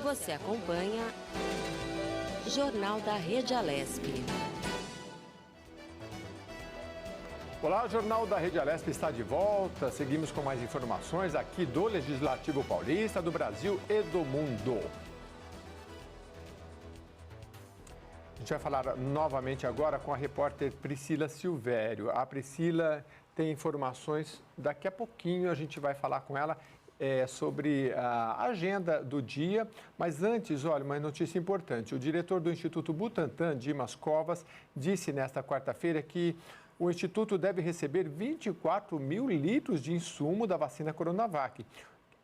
Você acompanha Jornal da Rede Alesp. Olá, o Jornal da Rede Alesp está de volta. Seguimos com mais informações aqui do Legislativo Paulista, do Brasil e do mundo. A gente vai falar novamente agora com a repórter Priscila Silvério. A Priscila tem informações, daqui a pouquinho a gente vai falar com ela sobre a agenda do dia. Mas antes, olha, uma notícia importante. O diretor do Instituto Butantan, Dimas Covas, disse nesta quarta-feira que o Instituto deve receber 24 mil litros de insumo da vacina Coronavac,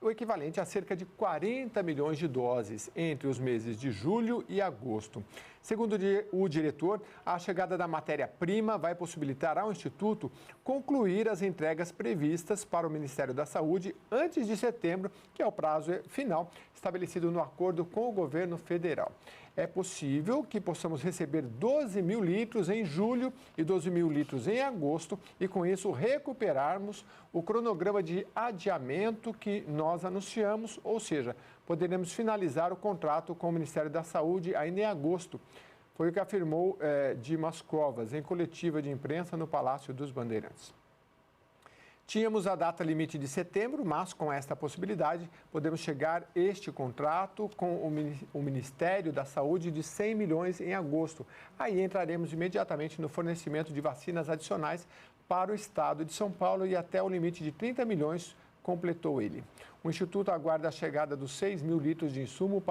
o equivalente a cerca de 40 milhões de doses entre os meses de julho e agosto. Segundo o diretor, a chegada da matéria-prima vai possibilitar ao Instituto concluir as entregas previstas para o Ministério da Saúde antes de setembro, que é o prazo final estabelecido no acordo com o governo federal. É possível que possamos receber 12 mil litros em julho e 12 mil litros em agosto e, com isso, recuperarmos o cronograma de adiamento que nós anunciamos, ou seja, poderemos finalizar o contrato com o Ministério da Saúde ainda em agosto. Foi o que afirmou Dimas Covas em coletiva de imprensa no Palácio dos Bandeirantes. Tínhamos a data limite de setembro, mas com esta possibilidade podemos chegar este contrato com o Ministério da Saúde de 100 milhões em agosto. Aí entraremos imediatamente no fornecimento de vacinas adicionais para o estado de São Paulo e até o limite de 30 milhões, completou ele. O Instituto aguarda a chegada dos 6 mil litros de insumo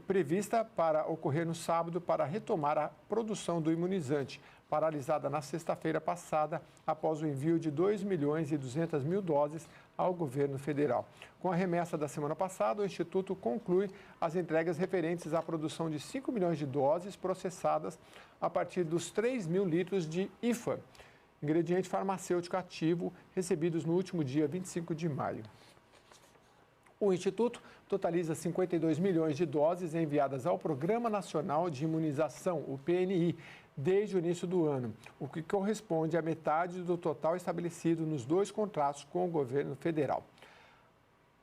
prevista para ocorrer no sábado para retomar a produção do imunizante, paralisada na sexta-feira passada após o envio de 2 milhões e 200 mil doses ao governo federal. Com a remessa da semana passada, o Instituto conclui as entregas referentes à produção de 5 milhões de doses processadas a partir dos 3 mil litros de IFA, ingrediente farmacêutico ativo, recebidos no último dia 25 de maio. O Instituto totaliza 52 milhões de doses enviadas ao Programa Nacional de Imunização, o PNI, desde o início do ano, o que corresponde à metade do total estabelecido nos dois contratos com o governo federal.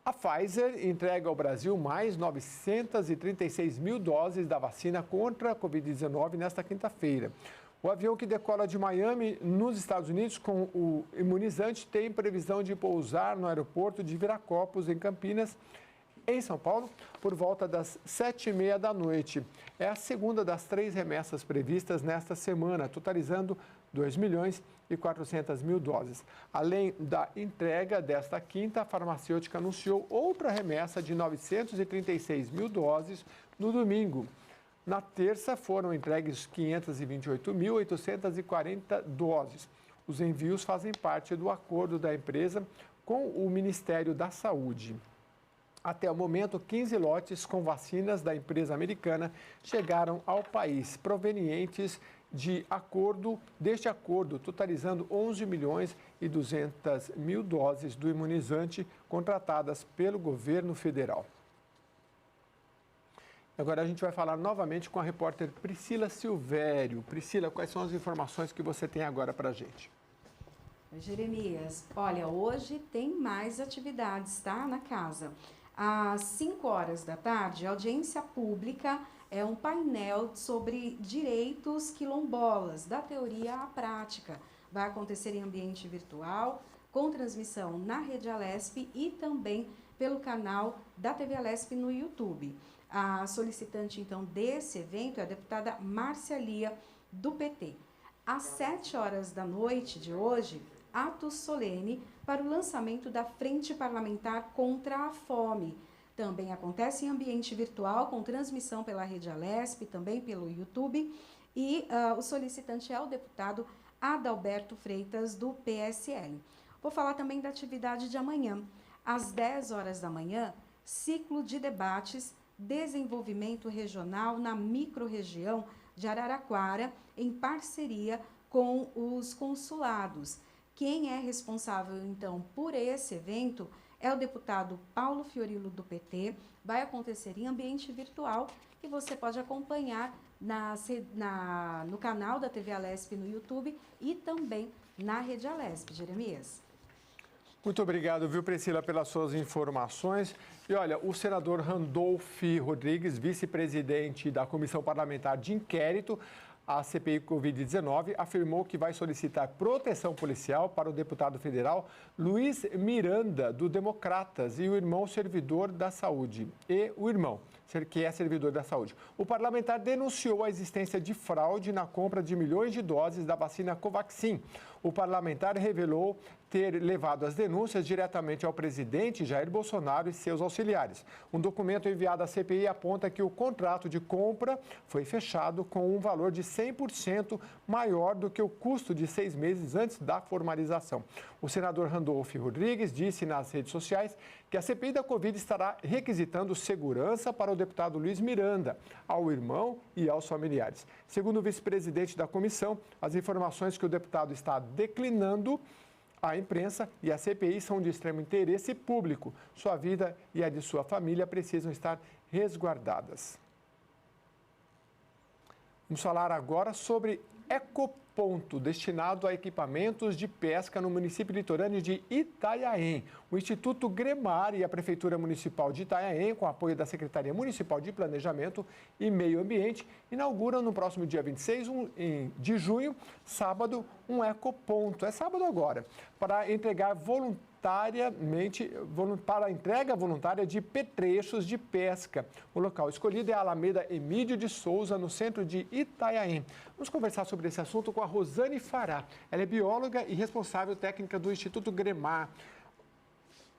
A Pfizer entrega ao Brasil mais 936 mil doses da vacina contra a Covid-19 nesta quinta-feira. O avião que decola de Miami, nos Estados Unidos, com o imunizante, tem previsão de pousar no aeroporto de Viracopos, em Campinas, em São Paulo, por volta das 7h30 da noite. É a segunda das 3 remessas previstas nesta semana, totalizando 2 milhões e 400 mil doses. Além da entrega desta quinta, a farmacêutica anunciou outra remessa de 936 mil doses no domingo. Na terça, foram entregues 528.840 doses. Os envios fazem parte do acordo da empresa com o Ministério da Saúde. Até o momento, 15 lotes com vacinas da empresa americana chegaram ao país, provenientes deste acordo, totalizando 11 milhões e 200 mil doses do imunizante contratadas pelo governo federal. Agora a gente vai falar novamente com a repórter Priscila Silvério. Priscila, quais são as informações que você tem agora para a gente? Jeremias, olha, hoje tem mais atividades, tá, na casa. Às 5 horas da tarde, a audiência pública é um painel sobre direitos quilombolas, da teoria à prática. Vai acontecer em ambiente virtual, com transmissão na Rede Alesp e também pelo canal da TV Alesp no YouTube. A solicitante, então, desse evento é a deputada Márcia Lia, do PT. Às 7 horas da noite de hoje, ato solene para o lançamento da Frente Parlamentar contra a Fome. Também acontece em ambiente virtual, com transmissão pela Rede Alesp, também pelo YouTube. E o solicitante é o deputado Adalberto Freitas, do PSL. Vou falar também da atividade de amanhã. Às 10 horas da manhã, ciclo de debates Desenvolvimento Regional na Microrregião de Araraquara, em parceria com os consulados. Quem é responsável, então, por esse evento é o deputado Paulo Fiorilo, do PT. Vai acontecer em ambiente virtual e você pode acompanhar no canal da TV Alesp no YouTube e também na Rede Alesp. Jeremias. Muito obrigado, viu, Priscila, pelas suas informações. E olha, o senador Randolph Rodrigues, vice-presidente da Comissão Parlamentar de Inquérito à CPI Covid-19, afirmou que vai solicitar proteção policial para o deputado federal Luiz Miranda, do Democratas, e o irmão servidor da saúde. Que é servidor da saúde. O parlamentar denunciou a existência de fraude na compra de milhões de doses da vacina Covaxin. O parlamentar revelou ter levado as denúncias diretamente ao presidente Jair Bolsonaro e seus auxiliares. Um documento enviado à CPI aponta que o contrato de compra foi fechado com um valor de 100% maior do que o custo de 6 meses antes da formalização. O senador Randolph Rodrigues disse nas redes sociais que a CPI da Covid estará requisitando segurança para o deputado Luiz Miranda, ao irmão e aos familiares. Segundo o vice-presidente da comissão, as informações que o deputado está declinando à imprensa e à CPI são de extremo interesse público. Sua vida e a de sua família precisam estar resguardadas. Vamos falar agora sobre Ecoponto, destinado a equipamentos de pesca no município litorâneo de Itanhaém. O Instituto Gremar e a Prefeitura Municipal de Itanhaém, com apoio da Secretaria Municipal de Planejamento e Meio Ambiente, inauguram no próximo dia 26 de junho, sábado, um Ecoponto. É sábado agora, para entregar para a entrega voluntária de petrechos de pesca. O local escolhido é a Alameda Emídio de Souza, no centro de Itanhaém. Vamos conversar sobre esse assunto com a Rosane Fará. Ela é bióloga e responsável técnica do Instituto Gremar.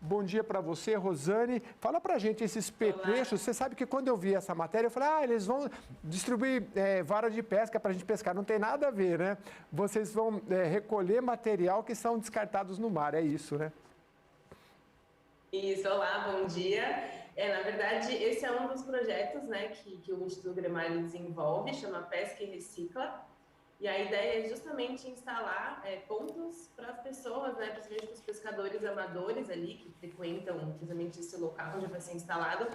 Bom dia para você, Rosane. Fala para a gente esses petrechos. Olá. Você sabe que quando eu vi essa matéria, eu falei, eles vão distribuir vara de pesca para a gente pescar. Não tem nada a ver, né? Vocês vão recolher material que são descartados no mar, é isso, né? Isso, olá, bom dia. Na verdade, esse é um dos projetos, né, que o Instituto Gremar desenvolve, chama Pesca e Recicla. E a ideia é justamente instalar pontos para as pessoas, né, principalmente para os pescadores amadores ali, que frequentam precisamente esse local onde vai ser instalado,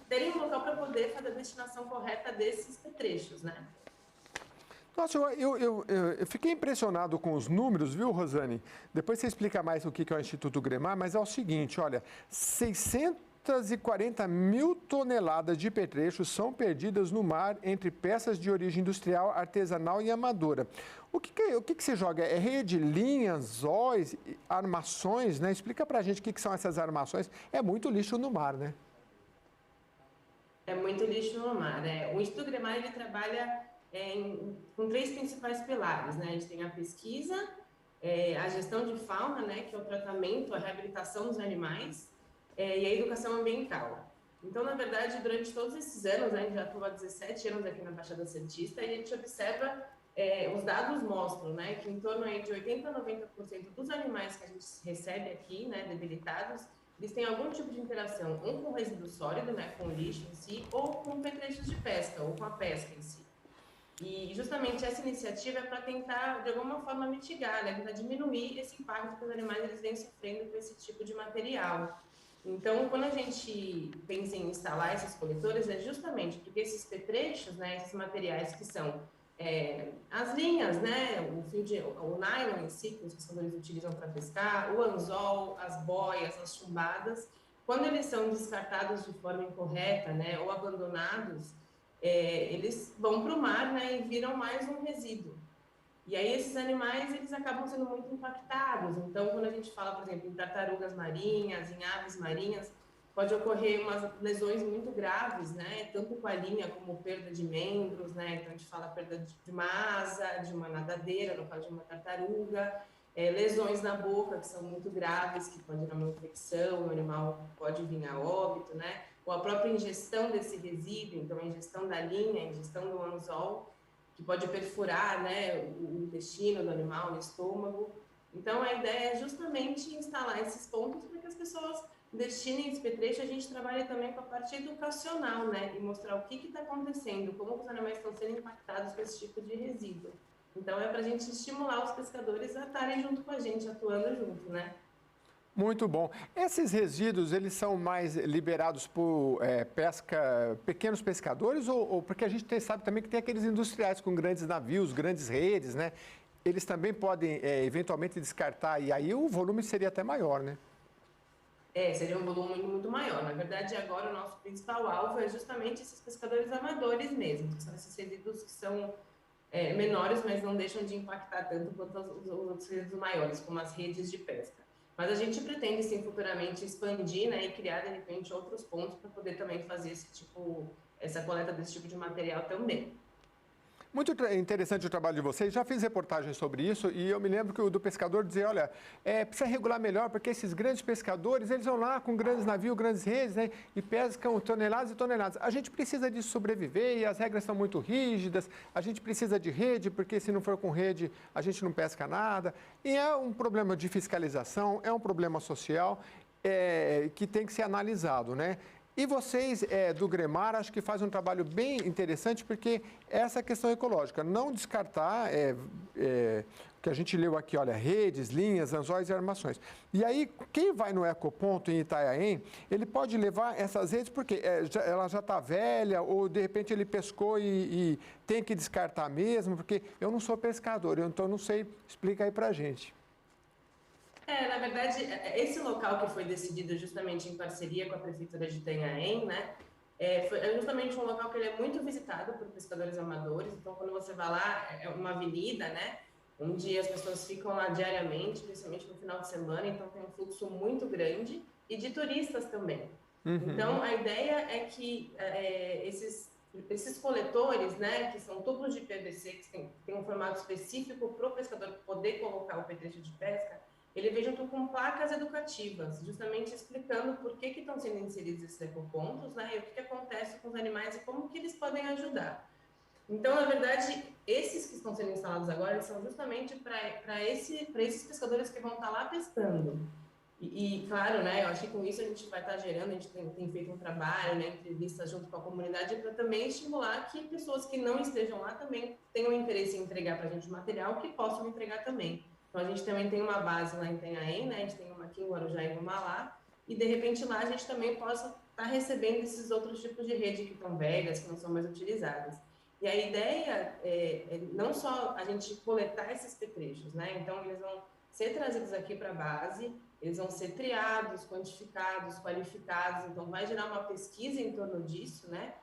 terem um local para poder fazer a destinação correta desses petrechos, né? Nossa, eu fiquei impressionado com os números, viu, Rosane? Depois você explica mais o que é o Instituto Gremar, mas é o seguinte, olha, 640 mil toneladas de petrechos são perdidas no mar entre peças de origem industrial, artesanal e amadora. O que você joga? É rede, linhas, zóis, armações, né? Explica pra gente o que são essas armações. É muito lixo no mar, né? É muito lixo no mar, né? O Instituto Gremar, ele trabalha com 3 principais pilares, né? A gente tem a pesquisa, a gestão de fauna, né? Que é o tratamento, a reabilitação dos animais, e a educação ambiental. Então, na verdade, durante todos esses anos, a gente já estou há 17 anos aqui na Baixada Santista, e a gente observa, os dados mostram, né? Que em torno aí de 80% a 90% dos animais que a gente recebe aqui, né? Debilitados, eles têm algum tipo de interação, ou com resíduo sólido, né? Com o lixo em si, ou com petrechos de pesca, ou com a pesca em si. E justamente essa iniciativa é para tentar, de alguma forma, mitigar, né, tentar diminuir esse impacto que os animais eles vêm sofrendo com esse tipo de material. Então, quando a gente pensa em instalar esses coletores, é justamente porque esses petrechos, né, esses materiais que são as linhas, né, o nylon em si, que os pescadores utilizam para pescar, o anzol, as boias, as chumbadas, quando eles são descartados de forma incorreta, né, ou abandonados, eles vão para o mar, né, e viram mais um resíduo. E aí esses animais, eles acabam sendo muito impactados. Então, quando a gente fala, por exemplo, em tartarugas marinhas, em aves marinhas, pode ocorrer umas lesões muito graves, né, tanto com a linha como perda de membros, né, então a gente fala perda de uma asa, de uma nadadeira, no caso de uma tartaruga, lesões na boca, que são muito graves, que pode dar uma infecção, o animal pode vir a óbito, né, ou a própria ingestão desse resíduo, então a ingestão da linha, a ingestão do anzol, que pode perfurar, né, o intestino do animal, o estômago. Então a ideia é justamente instalar esses pontos para que as pessoas destinem esse petrecho. A gente trabalha também com a parte educacional, né, e mostrar o que está acontecendo, como os animais estão sendo impactados com esse tipo de resíduo. Então é para a gente estimular os pescadores a estarem junto com a gente, atuando junto, né? Muito bom. Esses resíduos, eles são mais liberados por pequenos pescadores ou porque a gente sabe também que tem aqueles industriais com grandes navios, grandes redes, né? eles também podem eventualmente descartar, e aí o volume seria até maior, né? Seria um volume muito maior. Na verdade, agora o nosso principal alvo é justamente esses pescadores amadores mesmo, que são esses resíduos que são menores, mas não deixam de impactar tanto quanto os outros resíduos maiores, como as redes de pesca. Mas a gente pretende, sim, futuramente expandir, né, e criar, de repente, outros pontos para poder também fazer essa coleta desse tipo de material também. Muito interessante o trabalho de vocês. Já fiz reportagens sobre isso e eu me lembro que o do pescador dizia, olha, precisa regular melhor porque esses grandes pescadores, eles vão lá com grandes navios, grandes redes, né, e pescam toneladas e toneladas. A gente precisa disso sobreviver e as regras são muito rígidas. A gente precisa de rede porque se não for com rede a gente não pesca nada. E é um problema de fiscalização, é um problema social que tem que ser analisado, né? E vocês do Gremar, acho que fazem um trabalho bem interessante, porque essa questão ecológica, não descartar, que a gente leu aqui, olha, redes, linhas, anzóis e armações. E aí, quem vai no Ecoponto em Itanhaém, ele pode levar essas redes, porque ela já está velha, ou de repente ele pescou e tem que descartar mesmo, porque eu não sou pescador, então não sei, explica aí pra gente. Na verdade, esse local que foi decidido justamente em parceria com a Prefeitura de Itanhaém, né, é justamente um local que ele é muito visitado por pescadores amadores. Então, quando você vai lá, é uma avenida, né, onde as pessoas ficam lá diariamente, principalmente no final de semana, então tem um fluxo muito grande, e de turistas também. Uhum. Então, a ideia é que esses coletores, né, que são tubos de PVC, que tem um formato específico para o pescador poder colocar o apetrecho de pesca, ele veio junto com placas educativas, justamente explicando por que estão sendo inseridos esses ecopontos, né, e o que acontece com os animais e como que eles podem ajudar. Então, na verdade, esses que estão sendo instalados agora são justamente para esses pescadores que vão estar lá pescando. E, claro, né, eu acho que com isso a gente vai estar gerando, a gente tem feito um trabalho, né, entrevistas junto com a comunidade para também estimular que pessoas que não estejam lá também tenham interesse em entregar para a gente material que possam entregar também. Então, a gente também tem uma base lá em Itanhaém, né? A gente tem uma aqui em Guarujá e no Malá, e de repente lá a gente também possa estar recebendo esses outros tipos de rede que estão velhas, que não são mais utilizadas. E a ideia é não só a gente coletar esses petrechos, né? Então, eles vão ser trazidos aqui para a base, eles vão ser triados, quantificados, qualificados, então vai gerar uma pesquisa em torno disso, né?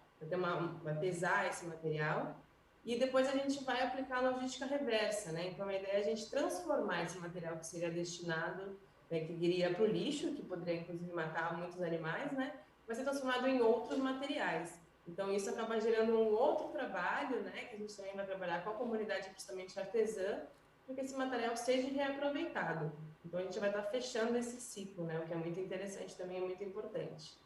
Vai pesar esse material. E depois a gente vai aplicar a logística reversa, né? Então, a ideia é a gente transformar esse material que seria destinado, né, que iria para o lixo, que poderia, inclusive, matar muitos animais, né? Vai ser transformado em outros materiais. Então, isso acaba gerando um outro trabalho, né? Que a gente também vai trabalhar com a comunidade, principalmente artesã, para que esse material seja reaproveitado. Então, a gente vai estar fechando esse ciclo, né? O que é muito interessante também, é muito importante.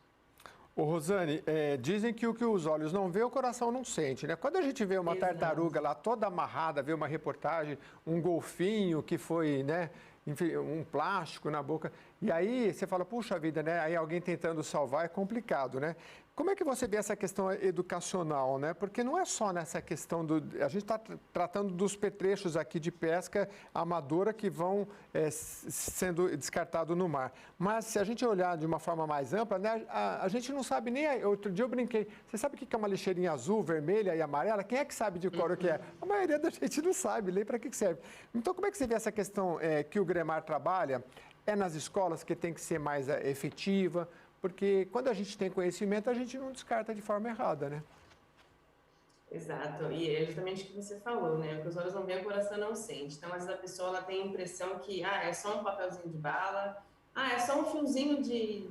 Ô, Rosane, dizem que o que os olhos não vê, o coração não sente, né? Quando a gente vê uma tartaruga lá toda amarrada, vê uma reportagem, um golfinho que foi, né, um plástico na boca, e aí você fala, puxa vida, né? Aí alguém tentando salvar é complicado, né? Como é que você vê essa questão educacional, né? Porque não é só nessa questão a gente está tratando dos petrechos aqui de pesca amadora que vão sendo descartados no mar. Mas se a gente olhar de uma forma mais ampla, né, a gente não sabe nem... Outro dia eu brinquei, você sabe o que é uma lixeirinha azul, vermelha e amarela? Quem é que sabe de cor o que é? A maioria da gente não sabe, nem para que serve. Então, como é que você vê essa questão que o Gremar trabalha? É nas escolas que tem que ser mais efetiva, porque quando a gente tem conhecimento, a gente não descarta de forma errada, né? Exato, e é justamente o que você falou, né? O que os olhos não veem, o coração não sente. Então, às vezes a pessoa ela tem a impressão que é só um papelzinho de bala, é só um fiozinho de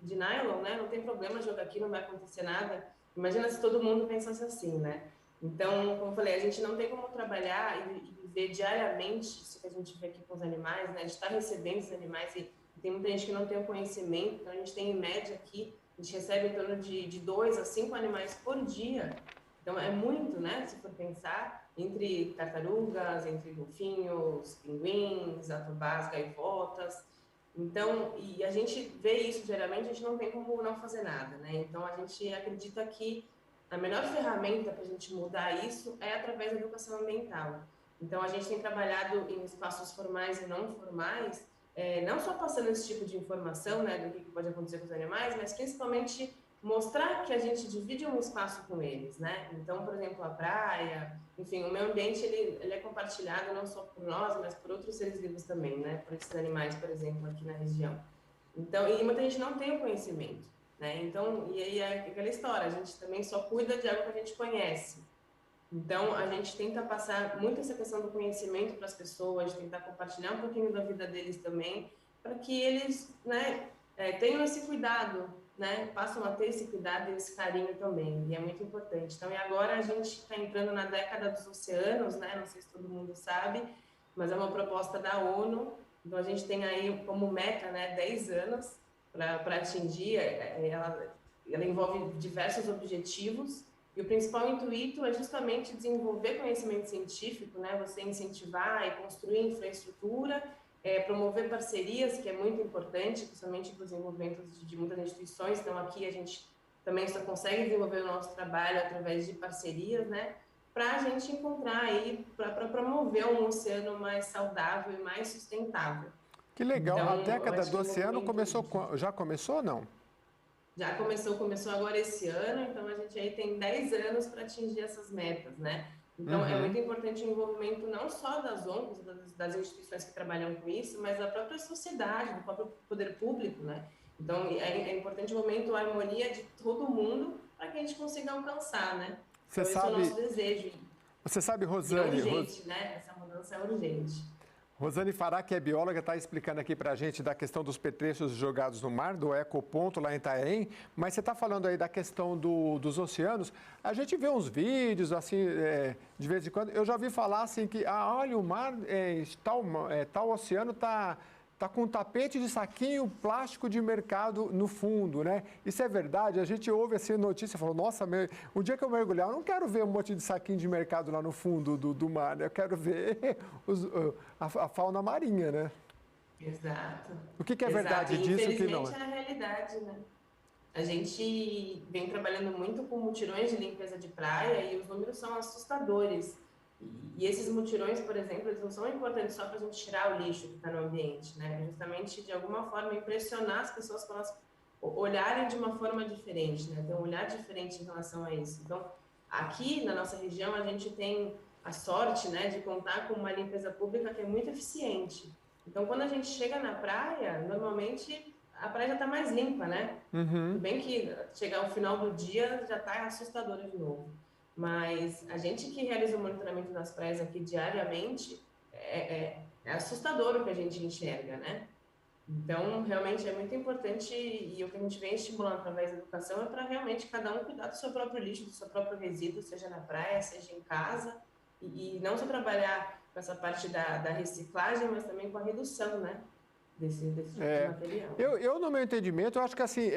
nylon, né? Não tem problema jogar aqui, não vai acontecer nada. Imagina se todo mundo pensasse assim, né? Então, como eu falei, a gente não tem como trabalhar e ver diariamente isso que a gente vê aqui com os animais, né? A gente está recebendo esses animais e tem muita gente que não tem o conhecimento, então a gente tem em média aqui, a gente recebe em torno de 2 a 5 animais por dia. Então é muito, né, se for pensar, entre tartarugas, entre golfinhos, pinguins, jatobás, gaivotas. Então, e a gente vê isso diariamente, a gente não tem como não fazer nada, né? Então a gente acredita que a melhor ferramenta para a gente mudar isso é através da educação ambiental. Então a gente tem trabalhado em espaços formais e não formais, não só passando esse tipo de informação, né, do que pode acontecer com os animais, mas principalmente mostrar que a gente divide um espaço com eles, né? Então, por exemplo, a praia, enfim, o meio ambiente, ele é compartilhado não só por nós, mas por outros seres vivos também, né? Por esses animais, por exemplo, aqui na região. Então, e muita gente não tem o conhecimento, né? Então, e aí é aquela história, a gente também só cuida de algo que a gente conhece. Então, a gente tenta passar muito essa questão do conhecimento para as pessoas, tentar compartilhar um pouquinho da vida deles também, para que eles, né, tenham esse cuidado, né, passam a ter esse cuidado e esse carinho também, e é muito importante. Então, e agora a gente está entrando na década dos oceanos, né, não sei se todo mundo sabe, mas é uma proposta da ONU, então a gente tem aí como meta, né, 10 anos para atingir, ela envolve diversos objetivos, e o principal intuito é justamente desenvolver conhecimento científico, né, você incentivar e construir infraestrutura, promover parcerias, que é muito importante, principalmente para o desenvolvimento de muitas instituições. Então, aqui a gente também só consegue desenvolver o nosso trabalho através de parcerias, né? Para a gente encontrar aí, para promover um oceano mais saudável e mais sustentável. Que legal. Então, a década do o oceano movimento já começou ou não? já começou agora esse ano, então a gente aí tem 10 anos para atingir essas metas, né? Então, é muito importante o envolvimento não só das ONGs, das instituições que trabalham com isso, mas da própria sociedade, do próprio poder público, né? Então, é importante o envolvimento, a harmonia de todo mundo para que a gente consiga alcançar, né? Então, esse é o nosso desejo. Você sabe, E é Rosane... urgente, né? Essa mudança é urgente. Rosane Fará, que é bióloga, está explicando aqui para a gente da questão dos petrechos jogados no mar, do ecoponto lá em Itanhaém, mas você está falando aí da questão dos oceanos. A gente vê uns vídeos, assim, de vez em quando. Eu já ouvi falar assim que, olha, o mar, tal oceano está com um tapete de saquinho plástico de mercado no fundo, né? Isso é verdade? A gente ouve assim notícia e fala, nossa, um dia que eu mergulhar, eu não quero ver um monte de saquinho de mercado lá no fundo do mar, né? Eu quero ver a fauna marinha, né? Exato. O que é verdade disso e o que não é? Infelizmente é a realidade, né? A gente vem trabalhando muito com mutirões de limpeza de praia e os números são assustadores. E esses mutirões, por exemplo, eles não são importantes só para a gente tirar o lixo que está no ambiente, né? Justamente, de alguma forma, impressionar as pessoas para elas olharem de uma forma diferente, né? Ter um olhar diferente em relação a isso. Então, aqui na nossa região, a gente tem a sorte, né, de contar com uma limpeza pública que é muito eficiente. Então, quando a gente chega na praia, normalmente a praia já está mais limpa, né? Tudo bem que chegar ao final do dia já está assustadora de novo. Mas a gente que realiza o monitoramento das praias aqui diariamente, é assustador o que a gente enxerga, né? Então, realmente é muito importante e o que a gente vem estimulando através da educação é para realmente cada um cuidar do seu próprio lixo, do seu próprio resíduo, seja na praia, seja em casa, e não só trabalhar com essa parte da reciclagem, mas também com a redução, né? Desse tipo de material. Eu, no meu entendimento, eu acho que assim,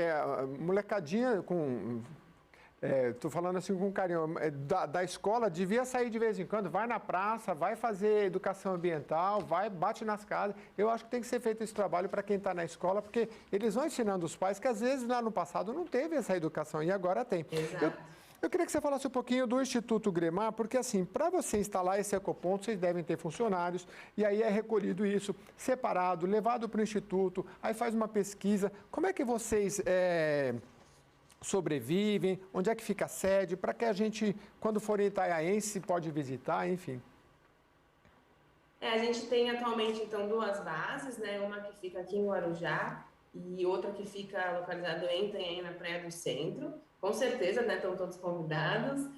molecadinha com... Estou falando assim com carinho, da escola devia sair de vez em quando, vai na praça, vai fazer educação ambiental, bate nas casas. Eu acho que tem que ser feito esse trabalho para quem está na escola, porque eles vão ensinando os pais que às vezes lá no passado não teve essa educação e agora tem. Exato. Eu queria que você falasse um pouquinho do Instituto Gremar, porque assim, para você instalar esse ecoponto, vocês devem ter funcionários, e aí é recolhido isso, separado, levado para o Instituto, aí faz uma pesquisa. Como é que vocês sobrevivem? Onde é que fica a sede? Para que a gente, quando for em Itanhaém, pode visitar, enfim. A gente tem atualmente, então, 2 bases, né? Uma que fica aqui em Guarujá e outra que fica localizada em Itanhaém, na Praia do Centro. Com certeza, né? Estão todos convidados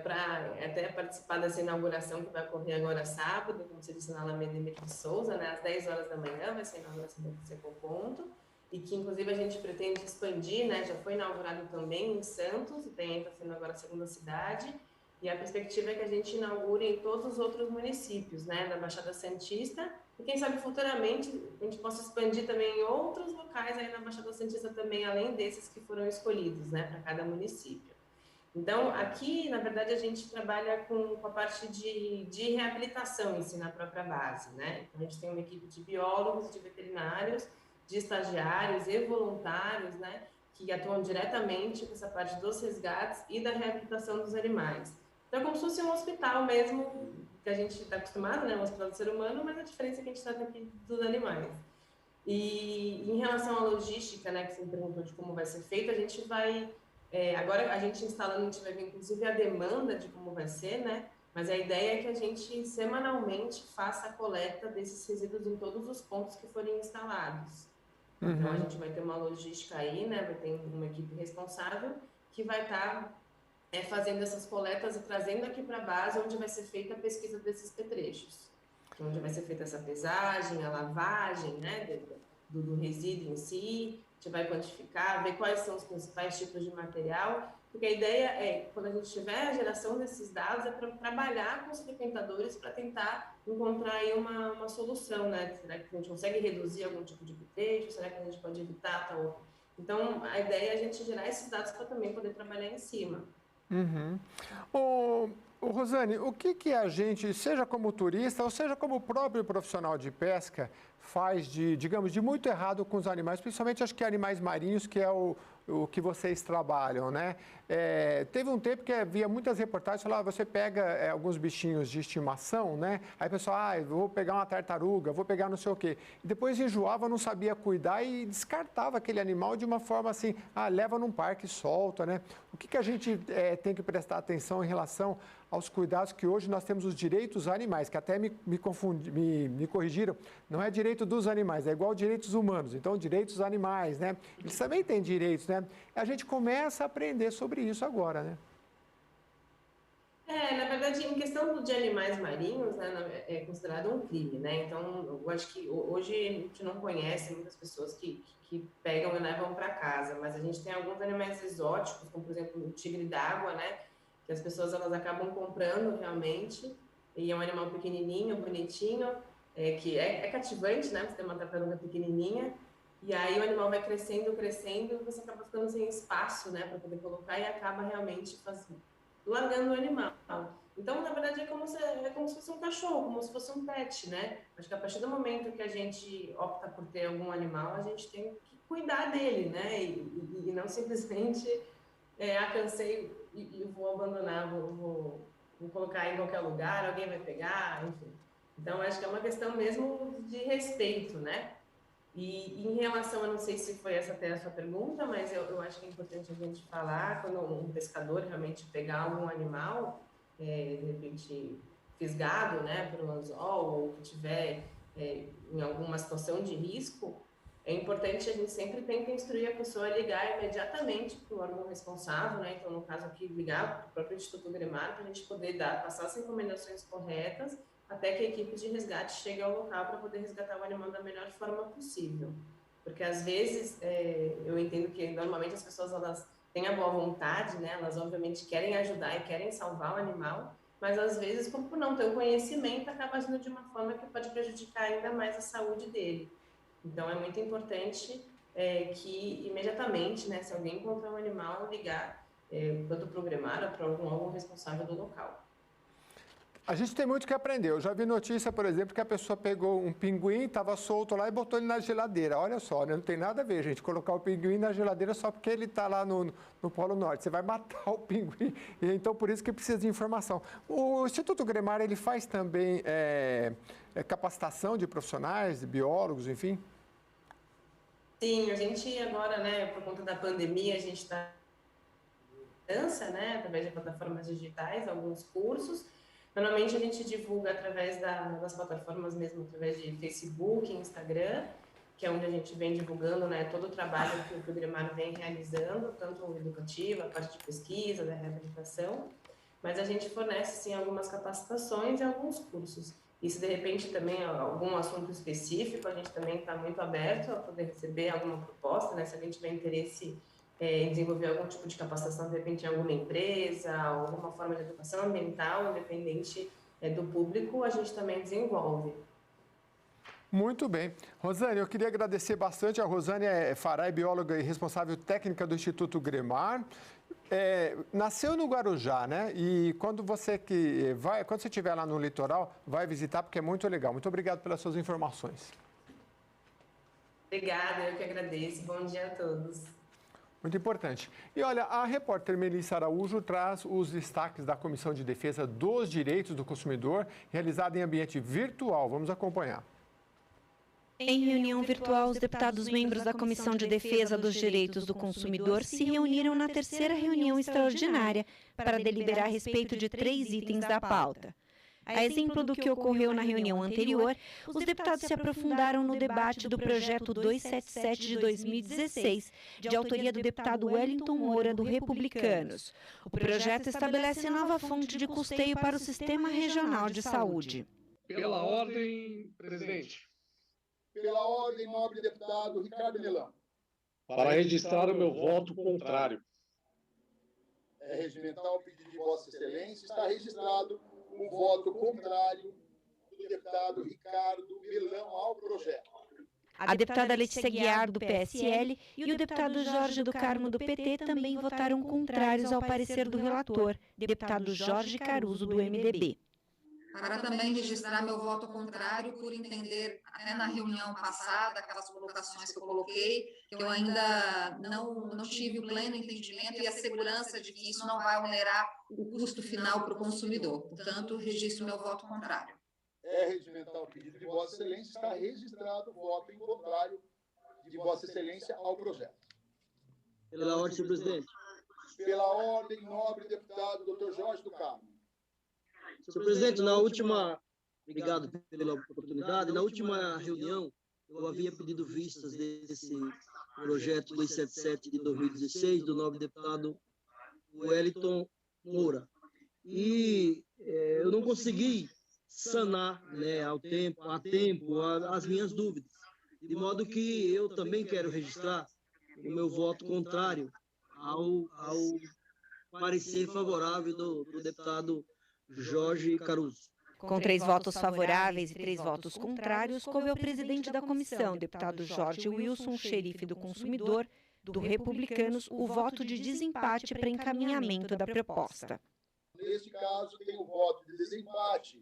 para até participar dessa inauguração que vai ocorrer agora sábado, como você disse, na Alameda Emílio de Souza, né? Às 10 horas da manhã vai ser a inauguração do Ecoponto. E que, inclusive, a gente pretende expandir, né? Já foi inaugurado também em Santos, e está sendo agora a segunda cidade. E a perspectiva é que a gente inaugure em todos os outros municípios, né? Da Baixada Santista. E quem sabe, futuramente, a gente possa expandir também em outros locais aí na Baixada Santista também, além desses que foram escolhidos, né? Para cada município. Então, aqui, na verdade, a gente trabalha com a parte de reabilitação em si, na própria base, né? Então, a gente tem uma equipe de biólogos, de veterinários, de estagiários e voluntários, né, que atuam diretamente com essa parte dos resgates e da reabilitação dos animais. Então, é como se fosse um hospital mesmo, que a gente está acostumado, né, um hospital do ser humano, mas a diferença é que a gente trata aqui dos animais. E em relação à logística, né, que você me perguntou de como vai ser feito, a gente vai Agora a gente instalando, a gente vai ver inclusive a demanda de como vai ser, né? Mas a ideia é que a gente semanalmente faça a coleta desses resíduos em todos os pontos que forem instalados. Então a gente vai ter uma logística aí, né? Vai ter uma equipe responsável que vai estar fazendo essas coletas e trazendo aqui para a base, onde vai ser feita a pesquisa desses petrechos. Onde vai ser feita essa pesagem, a lavagem, né, do resíduo em si, a gente vai quantificar, ver quais são os principais tipos de material, porque a ideia é, quando a gente tiver a geração desses dados, é para trabalhar com os frequentadores para tentar encontrar aí uma solução, né? Será que a gente consegue reduzir algum tipo de petrecho? Será que a gente pode evitar tal? Então, a ideia é a gente gerar esses dados para também poder trabalhar em cima. Rosane, o que a gente, seja como turista ou seja como próprio profissional de pesca, faz digamos, de muito errado com os animais, principalmente acho que animais marinhos, que é o que vocês trabalham, né? Teve um tempo que havia muitas reportagens, falavam, você pega alguns bichinhos de estimação, né? Aí o pessoal, vou pegar uma tartaruga, vou pegar não sei o quê. E depois enjoava, não sabia cuidar e descartava aquele animal de uma forma assim, leva num parque, solta, né? O que a gente tem que prestar atenção em relação aos cuidados que hoje nós temos os direitos animais, que até me corrigiram, não é direito dos animais, é igual direitos humanos, então direitos animais, né? Eles também têm direitos, né? A gente começa a aprender sobre isso agora, né? Na verdade, em questão de animais marinhos, né, é considerado um crime, né? Então, eu acho que hoje a gente não conhece muitas pessoas que pegam e levam para casa, mas a gente tem alguns animais exóticos, como por exemplo o tigre d'água, né? Que as pessoas elas acabam comprando realmente, e é um animal pequenininho, bonitinho, que é cativante, né? Você tem uma tartaruga pequenininha, e aí o animal vai crescendo, e você acaba ficando sem espaço, né, para poder colocar e acaba realmente largando o animal. Então, na verdade, é como se fosse um cachorro, como se fosse um pet, né? Acho que a partir do momento que a gente opta por ter algum animal, a gente tem que cuidar dele, né? E não simplesmente cansei e vou abandonar, vou colocar em qualquer lugar, alguém vai pegar, enfim. Então, acho que é uma questão mesmo de respeito, né? E em relação, eu não sei se foi essa até a sua pergunta, mas eu acho que é importante a gente falar, quando um pescador realmente pegar algum animal, de repente fisgado, né, por um anzol, ou que tiver em alguma situação de risco, é importante a gente sempre tentar instruir a pessoa a ligar imediatamente para o órgão responsável, né? Então, no caso aqui, ligar para o próprio Instituto Gremar, para a gente poder passar as recomendações corretas até que a equipe de resgate chegue ao local para poder resgatar o animal da melhor forma possível. Porque, às vezes, eu entendo que, normalmente, as pessoas elas têm a boa vontade, né? Elas, obviamente, querem ajudar e querem salvar o animal, mas, às vezes, por não ter o conhecimento, acaba agindo de uma forma que pode prejudicar ainda mais a saúde dele. Então, é muito importante que, imediatamente, né, se alguém encontrar um animal, ligar tanto para o Gremar ou para algum responsável do local. A gente tem muito que aprender. Eu já vi notícia, por exemplo, que a pessoa pegou um pinguim, estava solto lá e botou ele na geladeira. Olha só, né? Não tem nada a ver, gente, colocar o pinguim na geladeira só porque ele está lá no Polo Norte. Você vai matar o pinguim. E, então, por isso que precisa de informação. O Instituto Gremar, ele faz também capacitação de profissionais, de biólogos, enfim? Sim, a gente agora, né, por conta da pandemia, a gente está né, através de plataformas digitais, alguns cursos. Normalmente a gente divulga através das plataformas mesmo, através de Facebook, Instagram, que é onde a gente vem divulgando, né, todo o trabalho que o Gremar vem realizando, tanto o educativo, a parte de pesquisa, da reabilitação, mas a gente fornece, sim, algumas capacitações e alguns cursos. E se de repente também algum assunto específico, a gente também está muito aberto a poder receber alguma proposta, né, se alguém tiver interesse em desenvolver algum tipo de capacitação, de repente em alguma empresa, alguma forma de educação ambiental, independente do público, a gente também desenvolve. Muito bem. Rosane, eu queria agradecer bastante. A Rosane Farai, bióloga e responsável técnica do Instituto Gremar. Nasceu no Guarujá, né? E quando você estiver lá no litoral, vai visitar, porque é muito legal. Muito obrigado pelas suas informações. Obrigada, eu que agradeço. Bom dia a todos. Muito importante. E olha, a repórter Melissa Araújo traz os destaques da Comissão de Defesa dos Direitos do Consumidor, realizada em ambiente virtual. Vamos acompanhar. Em reunião virtual, os deputados membros da Comissão de Defesa dos Direitos do Consumidor se reuniram na terceira reunião extraordinária para deliberar a respeito de 3 itens da pauta. A exemplo do que ocorreu na reunião anterior, os deputados se aprofundaram no debate do projeto 277 de 2016, de autoria do deputado Wellington Moura, do Republicanos. O projeto estabelece nova fonte de custeio para o Sistema Regional de Saúde. Pela ordem, presidente. Pela ordem, nobre deputado Ricardo Milão. Para registrar o meu voto contrário. É regimental o pedido de Vossa Excelência. Está registrado o voto contrário do deputado Ricardo Milão ao projeto. A deputada Letícia Guiar, do PSL, e o deputado Jorge do Carmo, do PT, também votaram contrários ao parecer do relator, deputado Jorge Caruso, do MDB. Para também registrar meu voto contrário, por entender, até na reunião passada, aquelas colocações que eu coloquei, que eu ainda não tive o pleno entendimento e a segurança de que isso não vai onerar o custo final para o consumidor. Portanto, registro meu voto contrário. É regimental o pedido de Vossa Excelência, está registrado o voto em contrário de Vossa Excelência ao projeto. Pela ordem, senhor presidente. Pela ordem, nobre deputado Dr. Jorge do Carmo. Senhor presidente, na última, obrigado pela oportunidade, na última reunião eu havia pedido vistas desse projeto 277 de 2016 do nobre deputado Wellington Moura. E eu não consegui sanar, né, a tempo as minhas dúvidas, de modo que eu também quero registrar o meu voto contrário ao parecer favorável do deputado Jorge Caruso. Com 3 votos favoráveis e 3 votos contrários, coube ao presidente da comissão, deputado Jorge Wilson, xerife do consumidor, do Republicanos, o voto de desempate para encaminhamento da proposta. Neste caso, tem o voto de desempate,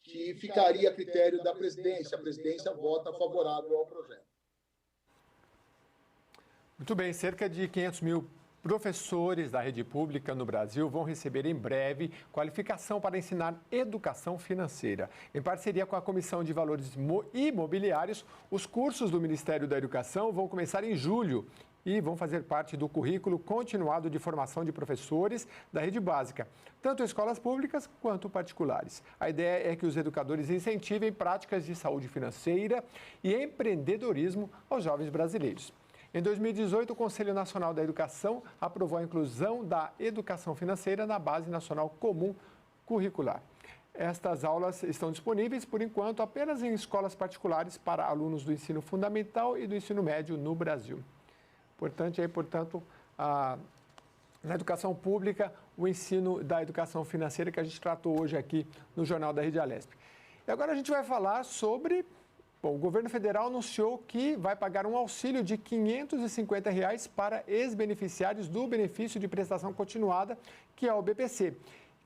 que ficaria a critério da presidência. A presidência vota favorável ao projeto. Muito bem, cerca de 500 mil professores da rede pública no Brasil vão receber em breve qualificação para ensinar educação financeira. Em parceria com a Comissão de Valores Imobiliários, os cursos do Ministério da Educação vão começar em julho e vão fazer parte do currículo continuado de formação de professores da rede básica, tanto em escolas públicas quanto particulares. A ideia é que os educadores incentivem práticas de saúde financeira e empreendedorismo aos jovens brasileiros. Em 2018, o Conselho Nacional da Educação aprovou a inclusão da educação financeira na Base Nacional Comum Curricular. Estas aulas estão disponíveis, por enquanto, apenas em escolas particulares para alunos do ensino fundamental e do ensino médio no Brasil. Portanto, na educação pública, o ensino da educação financeira que a gente tratou hoje aqui no Jornal da Rede Alesp. E agora a gente vai falar sobre... Bom, o governo federal anunciou que vai pagar um auxílio de R$ 550 para ex-beneficiários do benefício de prestação continuada, que é o BPC,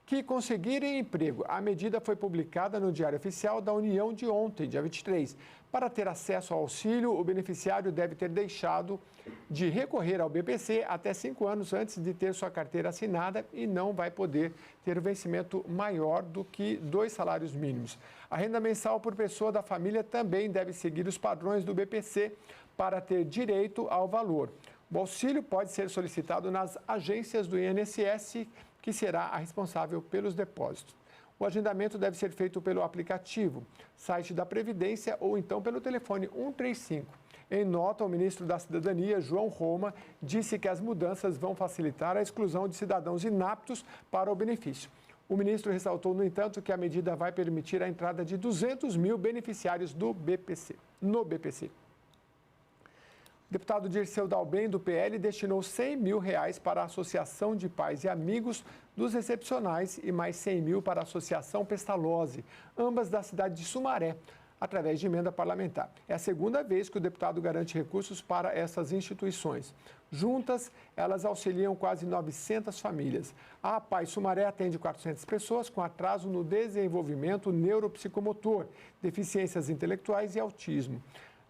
que conseguirem emprego. A medida foi publicada no Diário Oficial da União de ontem, dia 23. Para ter acesso ao auxílio, o beneficiário deve ter deixado de recorrer ao BPC até 5 anos antes de ter sua carteira assinada e não vai poder ter vencimento maior do que 2 salários mínimos. A renda mensal por pessoa da família também deve seguir os padrões do BPC para ter direito ao valor. O auxílio pode ser solicitado nas agências do INSS, que será a responsável pelos depósitos. O agendamento deve ser feito pelo aplicativo, site da Previdência ou então pelo telefone 135. Em nota, o ministro da Cidadania, João Roma, disse que as mudanças vão facilitar a exclusão de cidadãos inaptos para o benefício. O ministro ressaltou, no entanto, que a medida vai permitir a entrada de 200 mil beneficiários no BPC. O deputado Dirceu Dalben, do PL, destinou R$ 100 mil para a Associação de Pais e Amigos dos Excepcionais e mais 100 mil para a Associação Pestalozzi, ambas da cidade de Sumaré, através de emenda parlamentar. É a segunda vez que o deputado garante recursos para essas instituições. Juntas, elas auxiliam quase 900 famílias. A Paz Sumaré atende 400 pessoas com atraso no desenvolvimento neuropsicomotor, deficiências intelectuais e autismo.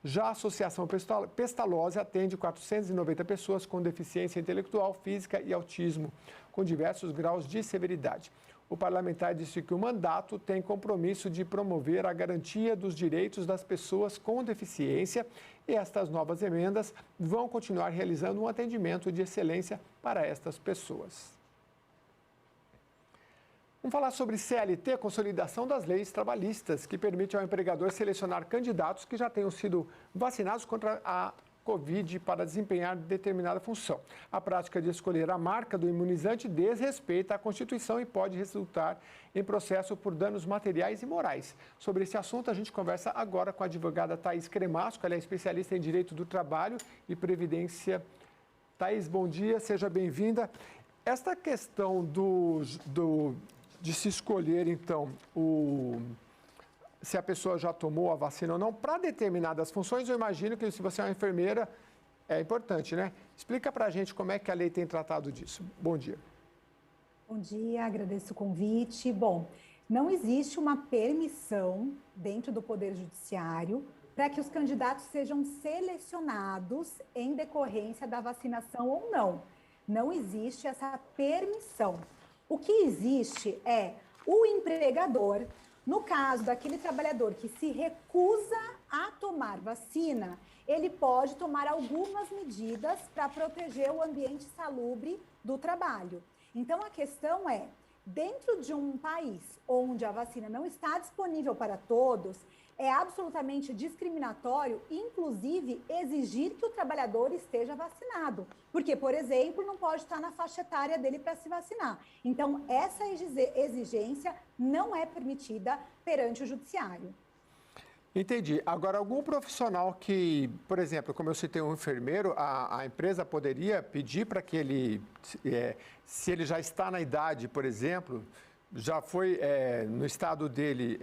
Já a Associação Pestalozzi atende 490 pessoas com deficiência intelectual, física e autismo, com diversos graus de severidade. o parlamentar disse que o mandato tem compromisso de promover a garantia dos direitos das pessoas com deficiência e estas novas emendas vão continuar realizando um atendimento de excelência para estas pessoas. Vamos falar sobre CLT, consolidação das leis trabalhistas, que permite ao empregador selecionar candidatos que já tenham sido vacinados contra a Covid para desempenhar determinada função. A prática de escolher a marca do imunizante desrespeita a Constituição e pode resultar em processo por danos materiais e morais. Sobre esse assunto, a gente conversa agora com a advogada Thaís Cremasco, ela é especialista em Direito do Trabalho e Previdência. Thaís, bom dia, seja bem-vinda. Esta questão de se escolher, então, se a pessoa já tomou a vacina ou não, para determinadas funções, eu imagino que se você é uma enfermeira, é importante, né? Explica para a gente como é que a lei tem tratado disso. Bom dia. Bom dia, agradeço o convite. Bom, não existe uma permissão dentro do Poder Judiciário para que os candidatos sejam selecionados em decorrência da vacinação ou não. Não existe essa permissão. O que existe é o empregador. No caso daquele trabalhador que se recusa a tomar vacina, ele pode tomar algumas medidas para proteger o ambiente salubre do trabalho. Então, a questão é, dentro de um país onde a vacina não está disponível para todos, é absolutamente discriminatório, inclusive, exigir que o trabalhador esteja vacinado. Porque, por exemplo, não pode estar na faixa etária dele para se vacinar. Então, essa exigência não é permitida perante o judiciário. Entendi. Agora, algum profissional que, por exemplo, como eu citei um enfermeiro, a empresa poderia pedir para que ele, se ele já está na idade, por exemplo, já foi no estado dele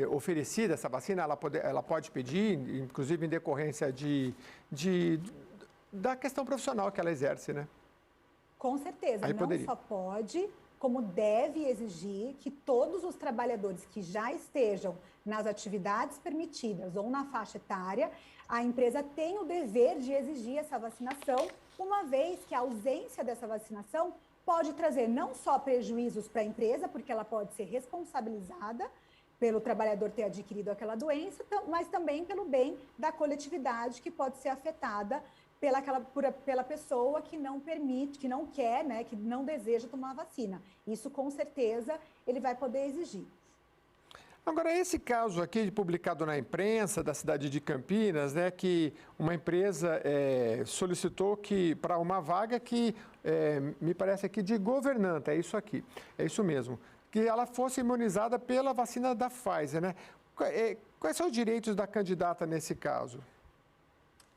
oferecida essa vacina, ela pode pedir, inclusive em decorrência da questão profissional que ela exerce, né? Com certeza, não só pode, como deve exigir que todos os trabalhadores que já estejam nas atividades permitidas ou na faixa etária, a empresa tem o dever de exigir essa vacinação, uma vez que a ausência dessa vacinação pode trazer não só prejuízos para a empresa, porque ela pode ser responsabilizada pelo trabalhador ter adquirido aquela doença, mas também pelo bem da coletividade que pode ser afetada pela pessoa que não permite, que não quer, né, que não deseja tomar a vacina. Isso, com certeza, ele vai poder exigir. Agora, esse caso aqui, publicado na imprensa da cidade de Campinas, né, que uma empresa solicitou que para uma vaga que, me parece aqui, de governanta, é isso aqui, é isso mesmo, que ela fosse imunizada pela vacina da Pfizer, né? Quais são os direitos da candidata nesse caso?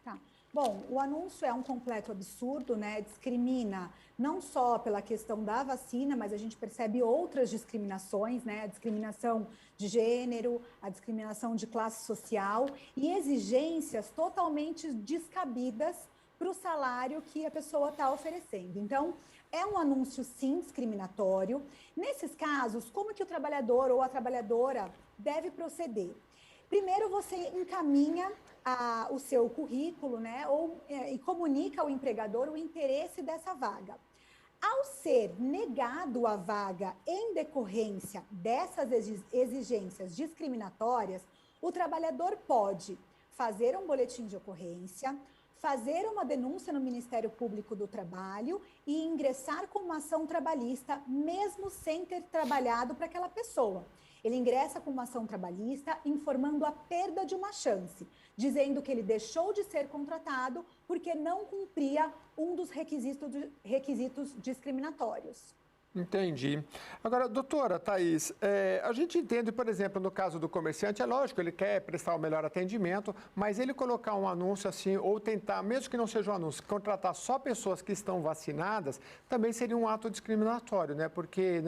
Tá. Bom, o anúncio é um completo absurdo, né? Discrimina não só pela questão da vacina, mas a gente percebe outras discriminações, né? A discriminação de gênero, a discriminação de classe social e exigências totalmente descabidas para o salário que a pessoa está oferecendo. Então, é um anúncio, sim, discriminatório. Nesses casos, como que o trabalhador ou a trabalhadora deve proceder? Primeiro, você encaminha o seu currículo, né, e comunica ao empregador o interesse dessa vaga. Ao ser negado a vaga em decorrência dessas exigências discriminatórias, o trabalhador pode fazer um boletim de ocorrência, fazer uma denúncia no Ministério Público do Trabalho e ingressar com uma ação trabalhista, mesmo sem ter trabalhado para aquela pessoa. Ele ingressa com uma ação trabalhista informando a perda de uma chance, dizendo que ele deixou de ser contratado porque não cumpria um dos requisitos discriminatórios. Entendi. Agora, doutora Thaís, a gente entende, por exemplo, no caso do comerciante, é lógico, ele quer prestar o melhor atendimento, mas ele colocar um anúncio assim, ou tentar, mesmo que não seja um anúncio, contratar só pessoas que estão vacinadas, também seria um ato discriminatório, né? Porque,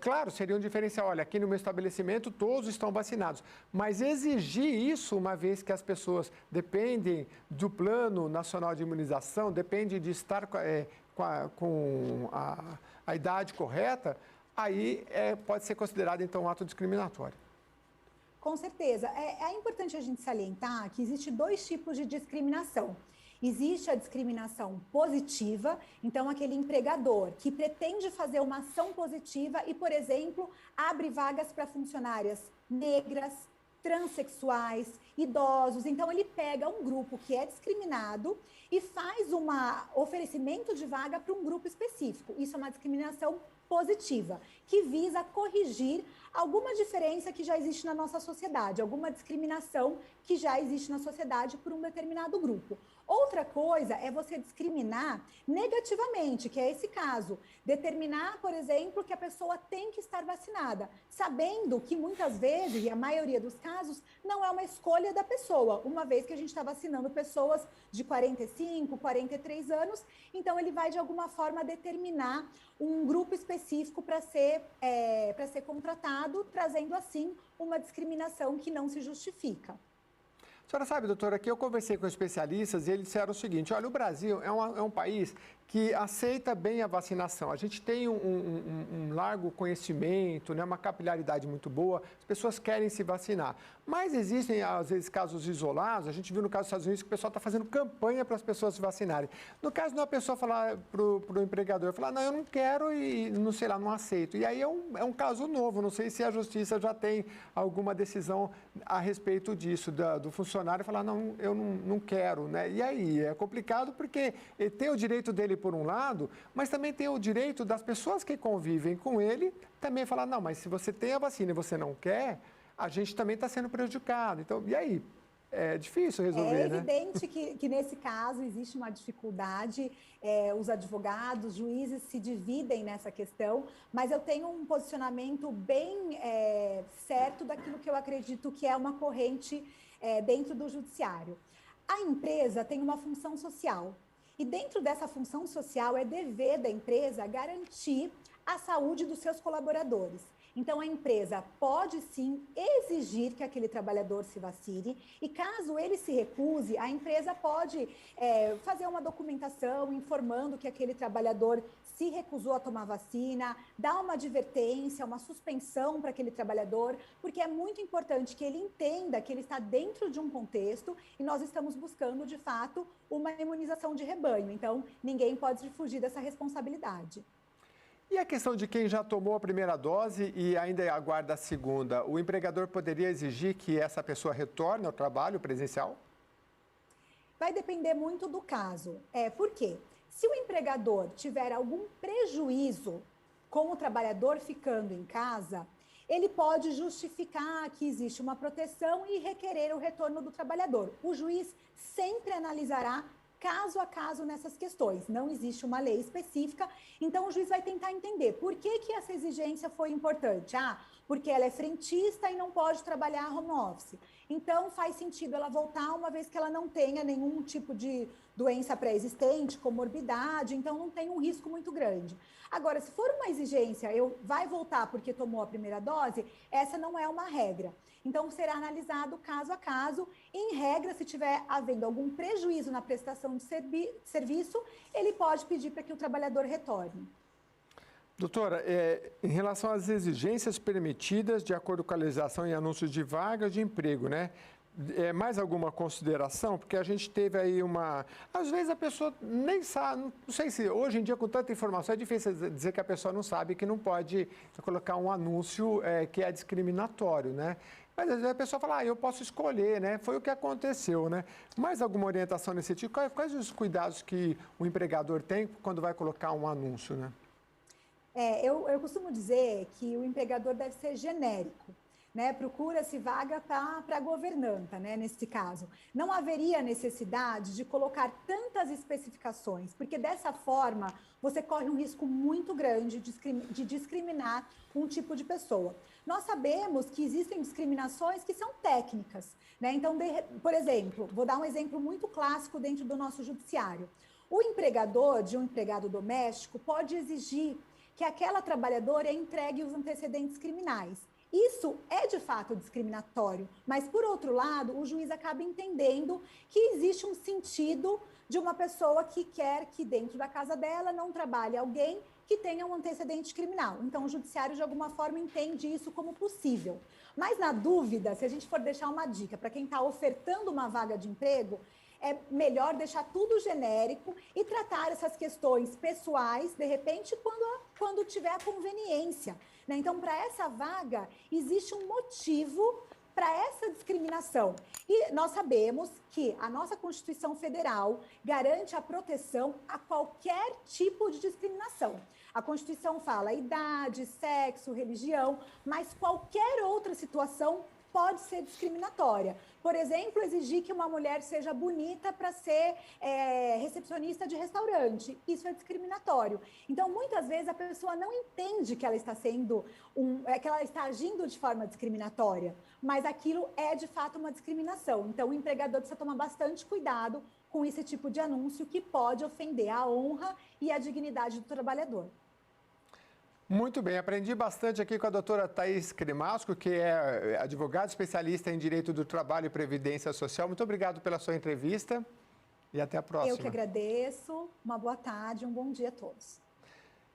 claro, seria um diferencial. Olha, aqui no meu estabelecimento todos estão vacinados. Mas exigir isso, uma vez que as pessoas dependem do Plano Nacional de Imunização, depende de estar com a idade correta, aí pode ser considerado, então, um ato discriminatório. Com certeza. É importante a gente salientar que existem dois tipos de discriminação. Existe a discriminação positiva, então aquele empregador que pretende fazer uma ação positiva e, por exemplo, abre vagas para funcionárias negras, transexuais, idosos. Então, ele pega um grupo que é discriminado e faz um oferecimento de vaga para um grupo específico. Isso é uma discriminação positiva, que visa corrigir alguma diferença que já existe na nossa sociedade, alguma discriminação que já existe na sociedade por um determinado grupo. Outra coisa é você discriminar negativamente, que é esse caso. Determinar, por exemplo, que a pessoa tem que estar vacinada, sabendo que muitas vezes, e a maioria dos casos, não é uma escolha da pessoa, uma vez que a gente está vacinando pessoas de 45, 43 anos, então ele vai de alguma forma determinar um grupo específico para ser contratado, trazendo assim uma discriminação que não se justifica. A senhora sabe, doutora, que eu conversei com especialistas e eles disseram o seguinte: olha, o Brasil é um país que aceita bem a vacinação. A gente tem um largo conhecimento, né, uma capilaridade muito boa, as pessoas querem se vacinar. Mas existem, às vezes, casos isolados. A gente viu no caso dos Estados Unidos que o pessoal está fazendo campanha para as pessoas se vacinarem. No caso de uma pessoa falar para o empregador, falar, não, eu não quero e, não sei lá, não aceito. E aí é um caso novo, não sei se a justiça já tem alguma decisão a respeito disso, do funcionário falar, não, eu não quero, né? E aí é complicado porque ele tem o direito dele por um lado, mas também tem o direito das pessoas que convivem com ele também falar, não, mas se você tem a vacina e você não quer, a gente também está sendo prejudicado. Então, e aí? É difícil resolver, né? É evidente que nesse caso existe uma dificuldade, os advogados, juízes se dividem nessa questão, mas eu tenho um posicionamento bem certo daquilo que eu acredito que é uma corrente dentro do judiciário. A empresa tem uma função social e dentro dessa função social é dever da empresa garantir a saúde dos seus colaboradores. Então, a empresa pode sim exigir que aquele trabalhador se vacine e caso ele se recuse, a empresa pode fazer uma documentação informando que aquele trabalhador se recusou a tomar vacina, dar uma advertência, uma suspensão para aquele trabalhador, porque é muito importante que ele entenda que ele está dentro de um contexto e nós estamos buscando, de fato, uma imunização de rebanho. Então, ninguém pode fugir dessa responsabilidade. E a questão de quem já tomou a primeira dose e ainda aguarda a segunda, o empregador poderia exigir que essa pessoa retorne ao trabalho presencial? Vai depender muito do caso. Por quê? Se o empregador tiver algum prejuízo com o trabalhador ficando em casa, ele pode justificar que existe uma proteção e requerer o retorno do trabalhador. O juiz sempre analisará caso a caso nessas questões. Não existe uma lei específica, então o juiz vai tentar entender por que essa exigência foi importante. Porque ela é frentista e não pode trabalhar home office. Então, faz sentido ela voltar uma vez que ela não tenha nenhum tipo de doença pré-existente, comorbidade, então não tem um risco muito grande. Agora, se for uma exigência, vai voltar porque tomou a primeira dose, essa não é uma regra. Então, será analisado caso a caso. Em regra, se tiver havendo algum prejuízo na prestação de serviço, ele pode pedir para que o trabalhador retorne. Doutora, em relação às exigências permitidas de acordo com a legislação e anúncios de vagas de emprego, né? Mais alguma consideração? Porque a gente teve aí às vezes a pessoa nem sabe, não sei se hoje em dia com tanta informação é difícil dizer que a pessoa não sabe que não pode colocar um anúncio que é discriminatório, né? Mas às vezes a pessoa fala, eu posso escolher, né? Foi o que aconteceu, né? Mais alguma orientação nesse tipo? Quais os cuidados que o empregador tem quando vai colocar um anúncio, né? Eu costumo dizer que o empregador deve ser genérico, né? Procura-se vaga para governanta, né? Nesse caso. Não haveria necessidade de colocar tantas especificações, porque dessa forma você corre um risco muito grande de discriminar um tipo de pessoa. Nós sabemos que existem discriminações que são técnicas, né? Então, por exemplo, vou dar um exemplo muito clássico dentro do nosso judiciário. O empregador de um empregado doméstico pode exigir que aquela trabalhadora entregue os antecedentes criminais. Isso é, de fato, discriminatório, mas, por outro lado, o juiz acaba entendendo que existe um sentido de uma pessoa que quer que dentro da casa dela não trabalhe alguém que tenha um antecedente criminal. Então, o judiciário, de alguma forma, entende isso como possível. Mas, na dúvida, se a gente for deixar uma dica para quem está ofertando uma vaga de emprego, é melhor deixar tudo genérico e tratar essas questões pessoais, de repente, quando tiver a conveniência, né? Então, para essa vaga, existe um motivo para essa discriminação. E nós sabemos que a nossa Constituição Federal garante a proteção a qualquer tipo de discriminação. A Constituição fala idade, sexo, religião, mas qualquer outra situação pode ser discriminatória. Por exemplo, exigir que uma mulher seja bonita para ser recepcionista de restaurante. Isso é discriminatório. Então, muitas vezes, a pessoa não entende que ela está que ela está agindo de forma discriminatória, mas aquilo é, de fato, uma discriminação. Então, o empregador precisa tomar bastante cuidado com esse tipo de anúncio que pode ofender a honra e a dignidade do trabalhador. Muito bem, aprendi bastante aqui com a doutora Thaís Cremasco, que é advogada especialista em Direito do Trabalho e Previdência Social. Muito obrigado pela sua entrevista e até a próxima. Eu que agradeço, uma boa tarde, um bom dia a todos.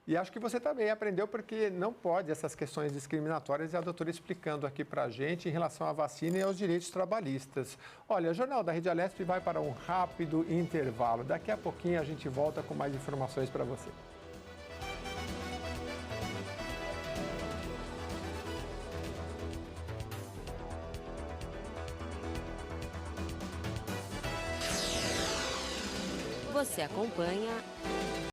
E acho que você também aprendeu porque não pode essas questões discriminatórias e a doutora explicando aqui para a gente em relação à vacina e aos direitos trabalhistas. Olha, o Jornal da Rede Alesp vai para um rápido intervalo. Daqui a pouquinho a gente volta com mais informações para você. Você acompanha